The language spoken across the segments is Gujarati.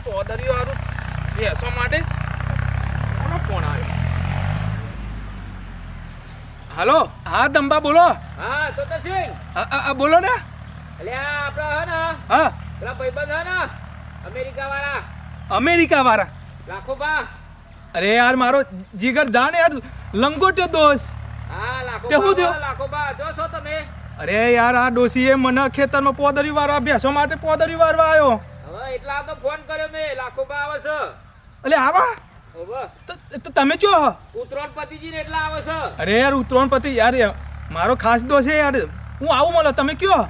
પોદરીઓ હારું બેસવા માટે કોનો ફોન આવ્યો? હાલો, હા દંબા બોલો. હા તો સિંહ બોલો ને. અલ્યા આપડા હે ને હા પેલા ભાઈબંધ હે ને અમેરિકા વાળા લાખો બા. અરે યાર મારો જીગર જાને યાર લંગોટ્યો દોસ્ત. હા લાખો તે હું થયું? લાખો બા જો છો તમે. અરે યાર આ ડોસીએ મને ખેતરમાં પોદરી વારવા બેસો માટે પોદરી વારવા આવ્યો. હવે એટલા તો ફોન કર્યો મેં લાખો બા આવે છે. એટલે આવા ઓવે તો તમે ચો? ઉતરોણ પતિજી ને એટલા આવે છે. અરે યાર ઉત્તરોણ પતિ યાર મારો ખાસ દોસ્ત છે યાર. હું આવું મળે તમે કયો?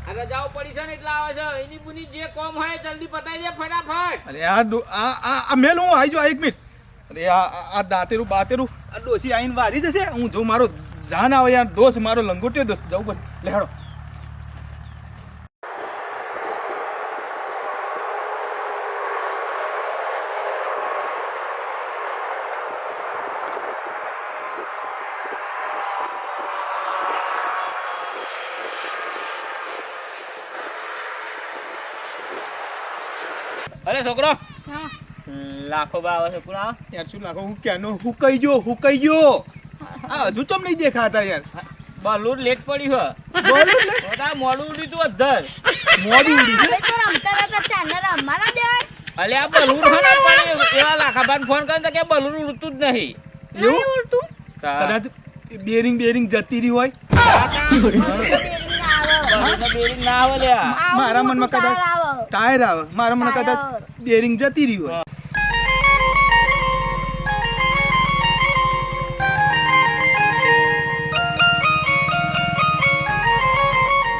આ રજાઓ પડી છે ને એટલા આવે છે. એની બુની જે કોમ હોય જલ્દી પતાઈ દે ફટાફટ. અરે યાર આ મેલ હું આવી જાઉં 1 મિનિટ. અરે આ દાંતેરું બાતેરું આ ડોસી આઈને વારી જશે. હું જો મારો જાન આવે યાર દોસ્ત મારો લંગોટ્યો દોસ્ત જવું પડે. લે હેડો. અરે છોકરો લાખો બા આવે છે પૂરા. યાર શું લાગો હું ક્યાંનો હુકાઈ ગયો. આ હજુ ચમ નહીં દેખાતા યાર. બલૂન લેટ પડી છે. બોલો લે. બધા મોડું ઉડી તું અધર. મોડી ઉડી ગઈ. અલે આ બલૂન છે ને પણ એવા લાખાબાન ફોન કરે કે બલૂન ઉડતું જ નહીં. એવું કદાચ બેરિંગ જતી રહી હોય. બેરિંગ ના આવે લ્યા. મારા મનમાં કદાચ ટાયર આવે. મારા મનમાં કદાચ બેરિંગ જતી રહી હોય.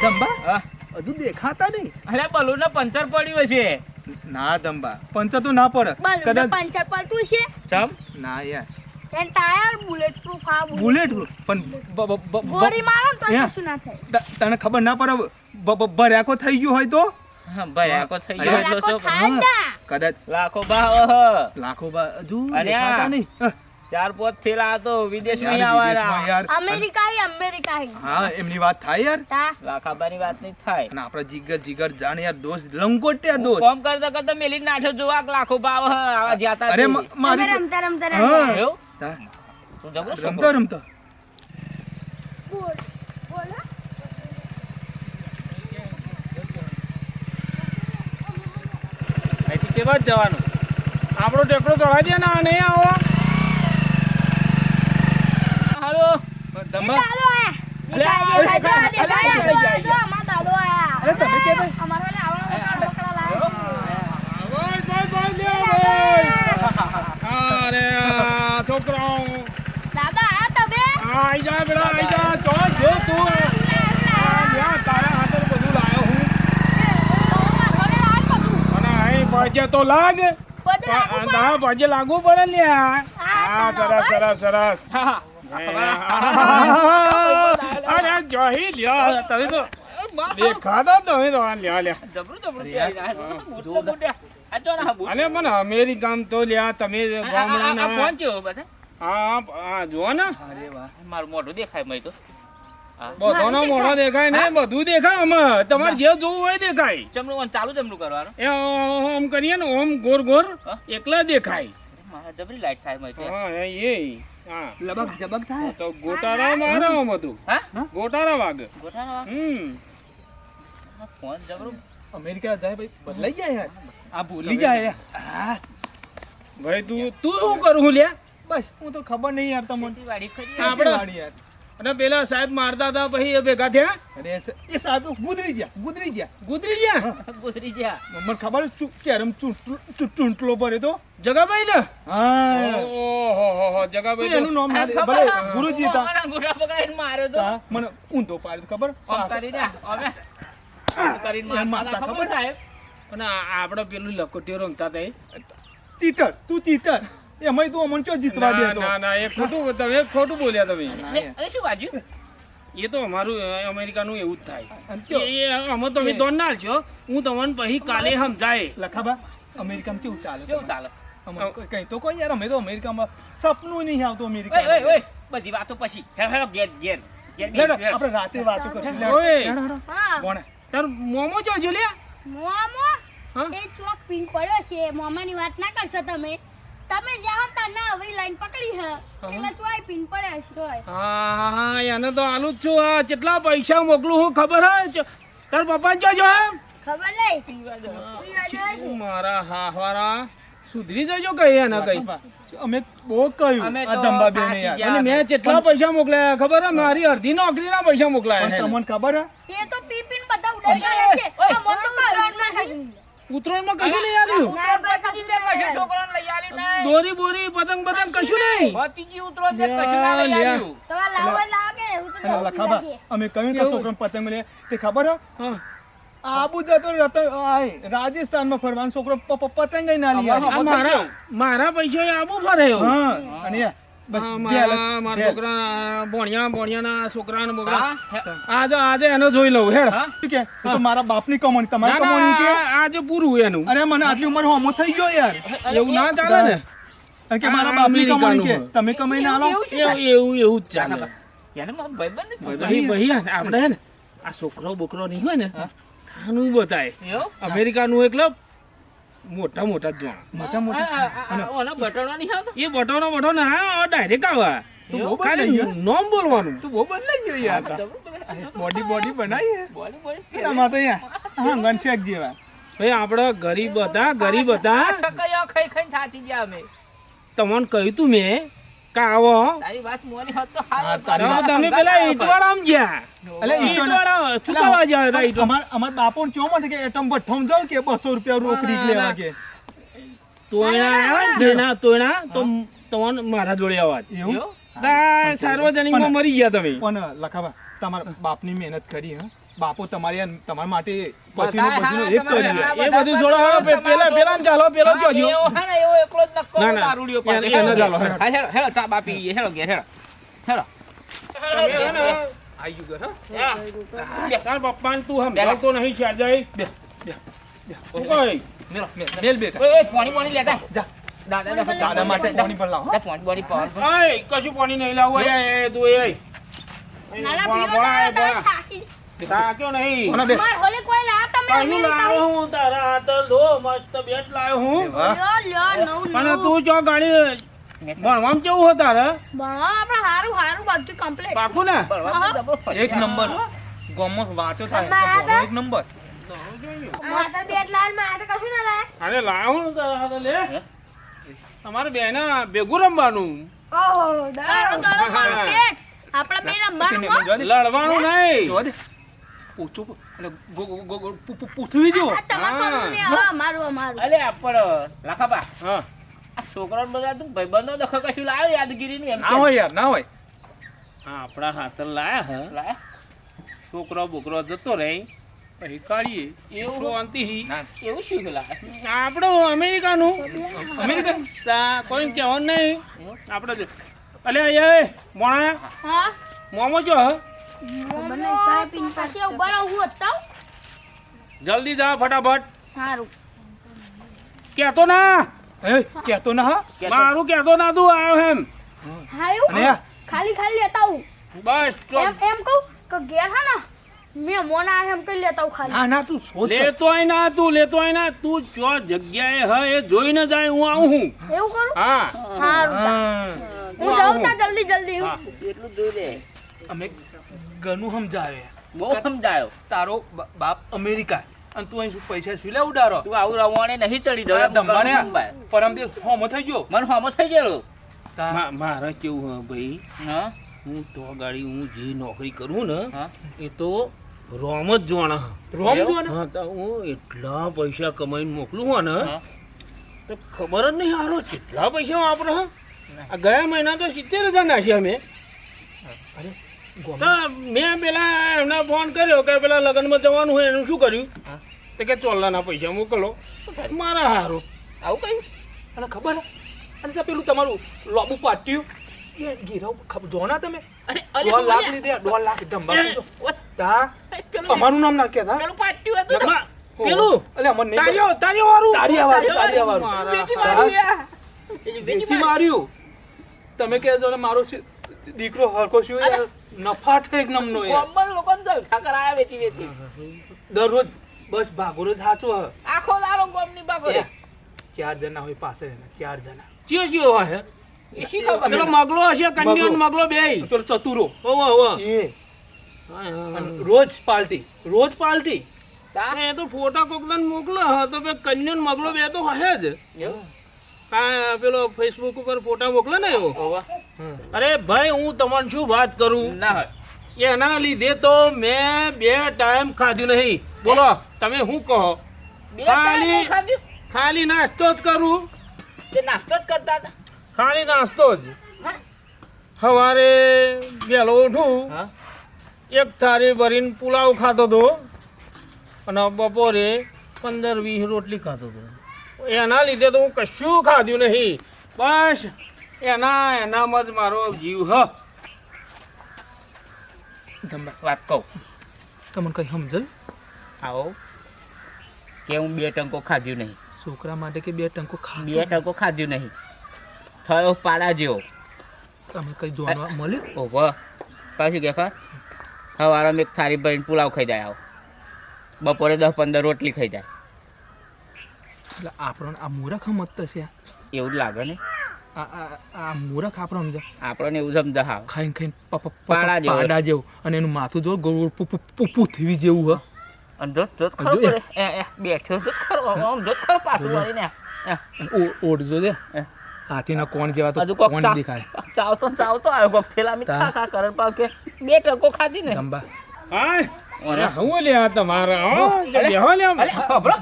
દંબા હજુ દેખાતા નહીં. અરે બલૂન ને પંચર પડ્યું હશે. ના દંબા પંચર તો ના પડે કદાચ. પંચર પડતું છે ચમ ના યાર એન ટાયર બુલેટ પ્રૂફ આ બુલેટ પણ ગોળી મારો ને તો યા. કશું ના થાય. તને ખબર ના પડે ભર્યાકો થઈ ગયો હોય તો હા ભાઈ આકો થઈ ગયો એટલો છો થાય જ ના. કદાચ લાખો બા લાખો બા હજુ અરે દેખાતા નહીં. ચાર પાંચ થેલા તો વિદેશમાં યાર, વિદેશમાં આવવાના. યાર અમેરિકા હી હા એમની વાત થાય યાર. તા લાખાબાની વાત નહીં થાય. અને આપણા જીગર જાણે યાર દોસ્ત લંગોટ્યા દોસ્ત. કોમ કરતા મેલી નાઠો જોવા કે લાખો બા આવા જાતા અરે હતી. મારી રમતા હા. એવું? તા, તું જબરો છોકરો. રમતા બોલ અહીંથી કેવા જ જવાનું? આપણો ટેકડો ચડાવી દે ને આ નહીં આવો. હાલો દંબા દાદો આયા દેખાય અમાર દાદો આયા. અરે તમે કે ભાઈ અમારો લે આવડો બકરા લાવ્યો. અરે છોકરો દાદા આયા તમે આઈ જા બેટા આઈ જા. ચો જો તું લ્યા તારા હાથે બધું લાયો હું. અને અહીં પહોંચે તો લાગ. હા પહોંચે લાગવું પડે ને લ્યા. હા સરસ. હા અરે જોઈ લ્યો તમે તો દેખાતા તમે તો લ્યા જબરું મોટા આ તો ના બોલ. અરે મને અમેરિકામ તો લ્યા તમે આ ગામડાના ફોન કેવો બધા હા જુઓ ને અરે વાહ મારું મોઢું દેખાય મય તો. બધોનો મોઢો દેખાય ને બધું દેખાય અમે તમારે જે જોવું હોય દેખાય. ચમનું ચાલુ ચમનું કરવાનું. એ ઓમ કરીએ ને ઓમ ગોર હા? એકલા દેખાય. મારા જબરી લાઈટ થાય મય તો. હા એ હા લબક જબક થાય. તો ગોટારા મારે આમ હતું. હા ગોટારા વાગે. ગોઠાનો ફોન જબરું. અમેરિકા જાય ભાઈ બદલાઈ જાય યાર. આ ભૂલી જાય યાર. હા ભાઈ તું શું કરું હું લ્યા? બસ હું તો ખબર નહીં યાર તમને. ખેતીવાડી કરી. આપણે- વાળી યાર. અને પેલા સાહેબ મારતા હતા પછી એ ભેગા થયા અરે એ સાહેબ તો ગુદરી ગયા. ગુજરી ગયા. ગુજરી ગયા. મને ખબર કેરમ ચૂંટલો પડે તો જગાભાઈ ને હા ઓહો જગાભાઈ એનું નામ ના દે. ખબર ભલે હા. ગુરુજી હતા. ઓના ગુડા પકડાઈને માર્યો તો. હા, મને ઊંધો પાડ્યો ખબર આમ કરીને હવે આમ કરીને એમ મારતા મારતા ખબર ખબર? સાહેબ. અને આપણે પેલું લકોટીઓ રમતા હતા એ. ટીટર તું ટીટર એમાંય તું અમને ચો જીતવા ના દેતો. ના એ ખોટું બોલ્યા તમે. અરે શું વાજ્યું? એ તો અમારું અમેરિકાનું એવું જ થાય. અને ચો, અમે તમે તો ના છો હું તમને પછી કાલે સમજાય. લખાબા અમેરિકામાં કેવું ચાલે કેવું ચાલે? કઈ તો કોઈ યાર અમે તો અમેરિકામાં સપનું નહીં આવતું ઓય અમેરિકા. ઓય બધી વાતો પછી હેલો ઘેર આપણે રાતે વાતો કરશું. લે, ઓય. હેડો, હેડો. હા કોણે? તાર મોમો જોજો લ્યા. મોમો હા? એ ચોક પિન પડ્યો છે મોમાની વાત ના કરશો તમે જાઓ તને અવરી લાઈન પકડી હે એટલે ચોય પિન પડ્યો છે ચોય હા એને તો આલું જ છું આ કેટલા પૈસા મોકલું હું ખબર હે તાર પપ્પા જો જો ખબર નહીં પીવા દો. પીવા જેવો છે. મારા હાહવારા સુધરી જજો કઈ એને કઈ અમે બહુ કહ્યું અમે આ તો ધંબા બેને થાકી યાર ગયા. અને મેં કેટલા પૈસા મોકલ્યા ખબર હે મારી અડધી નોકરીના પૈસા મોકલાયા પણ છે તમને ખબર હે એ તો પી પીન બધા ઉડાઈ ગયા છે ઓય, આ મોટો ઉડાડ ના ખાઈ ઉત્તરાયણમાં કશું નહીં આવ્યું ના બર ભતીજી તે કશું છોકરાને લઈ આલ્યું નહીં. દોરી બોરી પતંગ પતંગ કશું નહીં ભતીજી ઉતરો તે કશું ના લઈ લ્યા. આલ્યું. તો લાગે એવું તો અને લખાબા અમે કહ્યું કે છોકરાને પતંગ લે તે ખબર હે હા. આબુ જતો રાજસ્થાનમાં ફરવાનો છોકરો પતંગ ના લઈ હા, આવ્યો. આ મારા પૈસા આબુ ફરે હા અને યાર બસ હા, બે મારા હાલત, છોકરા ભણિયાના છોકરાને બોકરા હા? આજે એને જોઈ લઉં હેડ હા? શું કે એ તો મારા બાપની કમાણી તમારી ના, કમાણી કે ના, આજે પૂરું એનું અરે મને આટલી ઉંમર હોમો થઈ ગયો યાર એવું ના ચાલે ને કારણ કે મારા આ બાપની કમાણી કે અમેરિકાનું. તમે કમાઈ ના આલો એવું શું એવું જ ચાલે એને મારો ભાઈબંધ જ ભાઈ ભાઈ આપણે હે ને આ છોકરો બોકરો નહીં હોય ને આનું બતાય એવું? અમેરિકાનું એટલે મોટા મોટા જ જોણ મોટા મોટા ઓનો બટણો નહીં આવતો? એ બટોનો ના ડાયરેક્ટ આવા તું બહુ ખાલી બદલાઈ ગયો. નોમ બોલવાનું તું બહુ બદલાઈ ગયો યાર બોડી બનાવી હે. બોલી બોલી આમાં તો યાર હા ઘનશ્યાક જેવા ભાઈ આપણે ગરીબ હતા આ સકૈયો ખાઈ ખાઈને થાકી ગયા અમે. તમને કહ્યું તું મેં કે આવો તારી વાત મોની હોત તો હારું હા, હતું. તારી વાત તમે પેલા ઈટવાડામાં ગયા અલે ઈટવાડા ચૂકવવા ગયા હતા ઈટવાડા. અમાર બાપો કેવો માં કે એટમ ભઠ્ઠામાં જાવ કે 200 રૂપિયા રોકડી લેવા કે તોયણા આવ્યા ને જેના તોયણા તો તમને મારા જોડે આવવા જ. એવું એવું? તા સાર્વજનિકમાં મરી ગયા તમે પણ લખાવા તમારા બાપની મહેનત કરી હા બાપો તમારા માટે પછીનો એક કર્યું એ બધું છોડો હવે પેલા ચાલો પેલો હા, જોજો એવો હે ને, એવો એકલો જ નક્કો ના, ના. દારૂડિયો પાડે. એને ચાલો, હેડો. હા, હેડો, હેડો, ચા બા પીએ, હેડો ઘેર, હેડો. હેડો. આઈ ગયું ઘર હા તાર પપ્પાને તું સમજાવતો નહીં શારજાઈ શું કહે? મેલો. મેલ બેટા ઓય, ઓય, પાણી લેતા. જા દાદા દાદા માટે પાણી પણ લાવો જા, પાણી પાવ. ઓય, કશું પાણી નહીં લાવવું એ તું એ નાના બોલા, પીવા બોલા, તો બોલા. થાકી તાક્યો નહીં કોના બે માર હોલે કોઈ લા તમે કયું લાવ્યો હું તારા હાથ લો મસ્ત બેટ લાવ્યો હું વાહ લ્યો લ્યો નવ પણ તું જો ગાડી ભણવામાં કેવું હતા રે ભણવા આપણે હારું બધું કમ્પ્લીટ પાકું ને બળવા તો જબરો ફરી. એક નંબર ગોમો વાંચો થાય મારા તો એક નંબર માતા બેટ લાલ માં આ તો કશું ના લાય અરે લાવો ને તારા હાથે લે તમારે બેના ભેગું રમવાનું ઓહો દાડો દાડો મારું પેટ આપણે બે રમવાનું હો. જો દે લડવાનું નહીં જો દે પૂછું એટલે પૂછવી જો આ તમાર કરું ને હા મારું અલે પણ લાખાબા હા આ છોકરાને બધા તું ભાઈબંધો દખો કશું લાવ્યો યાદગીરીનું એમ ના હોય યાર ના હોય આપણા હાથ લાયા હે લાય. છોકરો બોકરો જતો રહે પછી કાઢીએ એવું? શાંતિ ના એવું શું કે લાય? આપણું અમેરિકાનું અમેરિકન તા કોઈ કહેવાનું નહીં આપણે જ અલે એ મોણા હા મોમો જો હ? મને પાઈ પિન પાસે ઉભા રહું હું હતા જલ્દી જા ફટાફટ હારું કહેતો ના એ કહેતો ના હા મારું કહેતો ના તું આવ્યો એમ હાયું અને આ ખાલી લેતા હું બસ તો એમ કહું કે ઘેર હા ને મેં મોના એમ કઈ લેતા હું ખાલી ના ના તું શોધ કર. લેતોય ના તું જો જગ્યાએ હ એ જોઈને જાય હું આવું હું એવું કરું હા હારું હા હું જાઉં તા જલ્દી હા. એટલું જોઈ લે. અમે ઘણું સમજાવે બહુ સમજાયો. તારો બાપ અમેરિકા અને તું અહીં શું પૈસા શું લે ઉડારો તું આવું રવાણે નહીં ચડી આ જવાય. દંબાને પરમ દિવસ હોમો થઈ ગયો મને હોમો થઈ ગયેલો. મારે કેવું હ ભાઈ હા હું તો ગાડી હું જે નોકરી કરું ને હા એ તો રોમ જ જોણા રોમ જો ને હા તો હું એટલા પૈસા કમાઈને મોકલું હો ને હા. તો ખબર જ નહીં હારો કેટલા પૈસા વાપરો હ આ ગયા મહિના તો 70,000 નાખ્યા મેં તો મેં પેલા એમને ફોન કર્યો કે પેલા લગ્નમાં જવાનું હોય એનું શું કર્યું હા. તો કે ચોલ્લાના પૈસા મોકલો મારા હારું આવું કયું? અને ખબર હે? અને ત્યાં પેલું તમારું લોબુ પાટ્યું એ ગીરાવ ખબર જોના તમે અરે, અરે, 2 લાખ બોલ્યા. લીધે 2 લાખ ધંબા ઓય, તા પેલું અમારું નામ નાખ્યા તા પેલું પાટ્યું હતું ને. લગ્ન પેલું અલે અમર નહીં તારીઓ વાળું તાળીયાવાળું. વેચી માર્યું યાર. વેચી વેચી માર્યું. માર્યું તમે કહેજો ને મારો દીકરો હરકો શું યાર નફા છે એક નમનો યાર ગામમાં લોકોને જલસા કરાયા વેચી વેચી. દરરોજ બસ ભાગોરો જ સાચો હ આખો દારો 4 જણા હોય પાછળ એના 4 જણા ચિયો ચિયો હોય એ શી ખબર પેલો મગલો હશે કન્યો ને મગલો બેય પેલો ચતુરો ઓવો ઓવો એ અને રોજ પાલટી એ તો ફોટા કોકને મોકલો હ તો પે કન્યો ને મગલો બે તો હશે જ કા પેલો ફેસબુક ઉપર ફોટા મોકલે ને એવો અરે ભાઈ હું તમને શું વાત કરું ના હોય એના લીધે તો મેં 2 ટાઈમ ખાધું નહીં બોલો તમે શું કહો બે ટાઈમ નહીં ખાલી ખાધું? ખાલી નાસ્તો જ કરું તે નાસ્તો જ કરતા હતા ખાલી નાસ્તો જ સવારે વહેલો ઉઠું હા 1 થાળી ભરીને પુલાવ ખાતો હતો અને બપોરે 15-20 રોટલી ખાતો હતો એના લીધે તો હું કશું ખાધું નહીં બસ એનામાં જ મારો જીવ વાત કહું તમને કઈ સમજાય આવો કે હું 2 ટંકો ખાધું નહીં છોકરા માટે કે 2 ટંકો 2 ટંકો ખાધું નહીં થયો પાડા જેવો તમે કઈ જોવા મળ્યું ઓહો પાછું કે ખર સવારમાં 1 થાળી ભરીને પુલાવ ખાઈ જાય આવો બપોરે 10-15 રોટલી ખાઈ જાય એટલે આપણને આ મૂરખ સમજતો છે એવું જ લાગે ને આ મૂરખ આપણો સમજે આપણને એવું સમજા હાવ ખાઈને પાડા જેવો. પાડા જેવું અને એનું માથું જો ગોળ પૃથ્વી જેવું હ અને જોત ખરો જો એ. પડે બેઠો જોત ખરો આમ જોત ખરો પાછું વળીને ઓઢજો દે હાથીના કોણ જેવા તો હજુ કોક કોણ દેખાય ચાવતો આવ્યો કોક થેલા મી તા. ખા કરે પાવ કે 2 ટંકો ખાધી ને ગંબા હાય ઓરે. હું લ્યા તમારા હો જે બેહો લ્યા અલે હબળો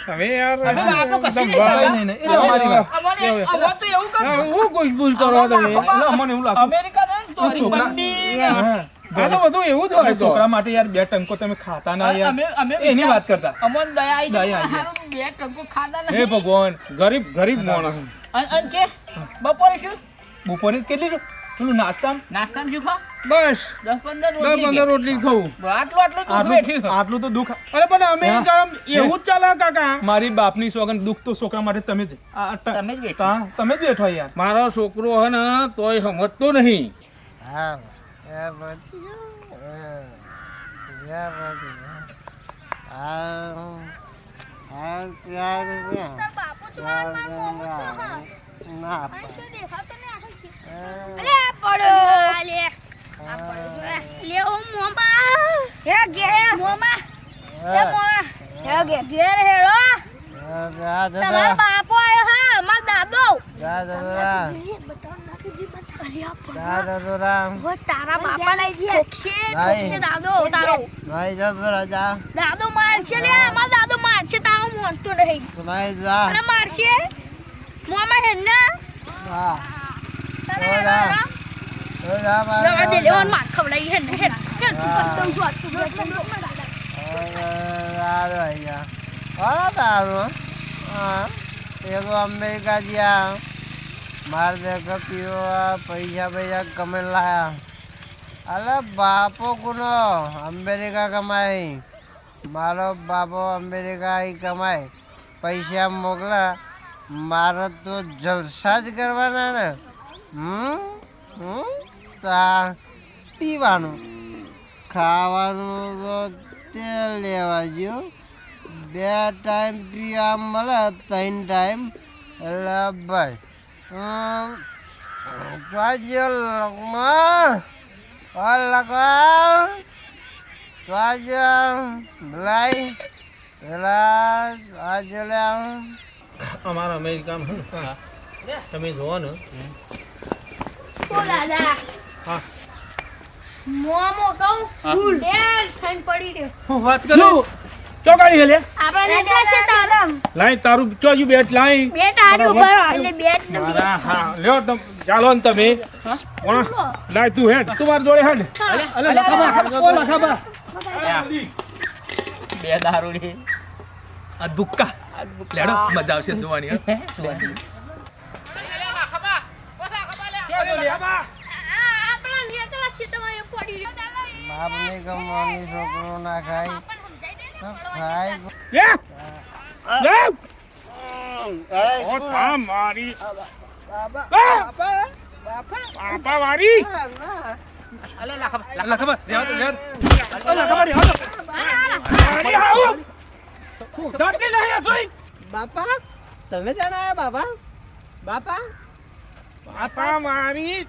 તમે યાર હવે આપણો કશી નહીં ભાઈ કરતા. નહીં નહીં એ અમારી વાત અમારે તો એવું હા, કર હું ગુસબુસ કરો તમે એટલે અમને એવું લાગતું અમેરિકા ને તો છોકરા- મંડી હા. આ તો બધું એવું જ હોય તો છોકરા માટે યાર 2 ટંકો તમે ખાતા ના યાર અમે એની વાત કરતા અમન દયા આવી દયા જાય આવી જાય. હારું 2 ટંકો ખાધા હે નહીં ભગવાન ગરીબ માણસ અન કે બપોરે શું બપોરે કેટલી પેલું નાસ્તા નાસ્તામાં શું ખા બસ 10-15 10-15 રોટલી રોટલી ખાવું આટલું દુઃખ બેઠ્યું આટલું તો દુઃખ અરે પણ અમેરિકા એવું જ ચાલે કાકા મારી બાપની સોગન દુઃખ તો છોકરા માટે તમે જ તમે જ બેઠા તમે જ બેઠો યાર મારો છોકરો હે ને તોય સમજતો નહીં બાપુ તમારા દેખાતો ને અલે આ પડો લે આ પડો લે ઓ મોમા હે ગે મોમા હે મોમા હે ઘેર હેળો તમારો બાપો આયો હા માર દાદો ઓ તારા બાપા લઈ ગયા ખોક્ષે દાદો તારો દાદો મારશે લે માર દાદો મારશે તારો મોનતો નહીં અરે મારશે મોમા હે ને તને દે લે ઓન માર ખવડાઈ હે ને હે તું અમેરિકા ગયા માર દેખ પીવો પૈસા કમે લાયા અલે બાપો કુનો અમેરિકા કમાઈ મારો બાપો અમેરિકા કમાય પૈસા મોકલા મારે તો જલસા જ કરવાના ને ચા પીવાનું ખાવાનું તો તેલ લેવા ગયું 2 ટાઈમ પીવા મળે 3 ટાઈમ એટલે બસ ચોજો લગમાં ચોજો લાઈ પેલા આજે લે અમારા અમેરિકામાં હે ને, તમે જોવો ને ઓ દાદા હા. મોમો કહું ફૂલ ડેલ થઈને પડી રહ્યો હું વાત કરું ચોકાડી લે આપણે જોશે તારા લાઈ તારું ચોજુ બેટ લાઈ બેટ હારી ઉભા રહો એટલે બેટ ને મારા હા લ્યો તમ ચાલો ને તમે કોણ લાઈ તું હેડ તું માર જોડે હેડ અલે લખાબા બે દારૂડી આ બુક્કા લેડો મજા આવશે જોવાની આપણા નેતલા સીટમાં એ પડી રહ્યો દાદા બાપની કમાણી છોકરો ના ખાય ખાય લે ઓ તા મારી બાપા વારી અલે લાખા લખાબા રેવા દો મારી આવો દાંતી નહીં જોઈ બાપા તમે જણાયા બાપા બાપા બાપા મારી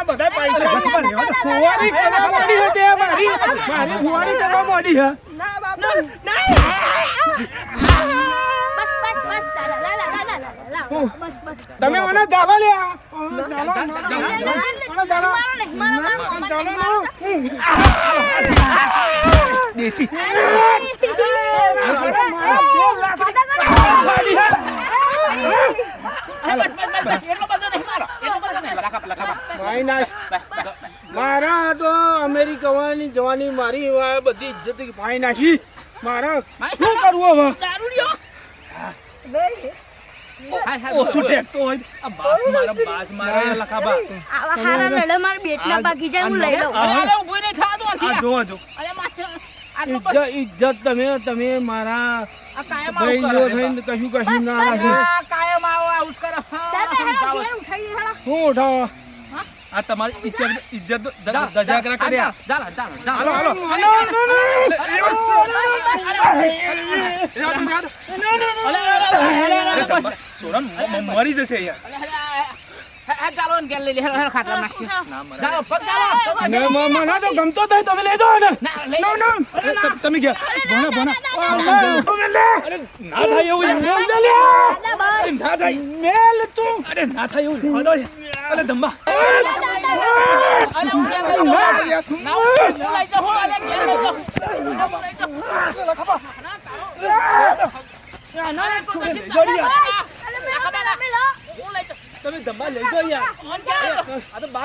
બધા પૈસા ફુવારી કરવા માંડી હતી આ મારી ફુવારી કરવા માંડી હે ના બાપા બસ દાદા બસ તમે મને ચાલો લ્યા ચાલો દેશી મારા તો અમેરિકાની જવાની મારી આ બધી ઇજ્જત ભાઈ નાખી મારા શું કરવું હવે ઓછું ટેકતો હોય આ બાસ મારા લખાબા આવા હારા લડે માર બેટના બાકી જાય હું લઈ લઉં આ જો ઇજ્જત તમે મારા ભાઈ જો થઈને કશું ના રાખી શું ઉઠાવો આ તમારી ઇજ્જત દજાગરા કર્યા હાલો સોરન મરી જશે યાર મને તો ગમતો જ નહીં તમે લઈ જાઓ ને તમે ગયા ભણા અરે ના થાય એવું ના થાય મેલ તું અરે ના થાય એવું લેવા દો અરે ધમ્મા તમે ધમ્મા લઈ જાઓ યાર આ તો બાપ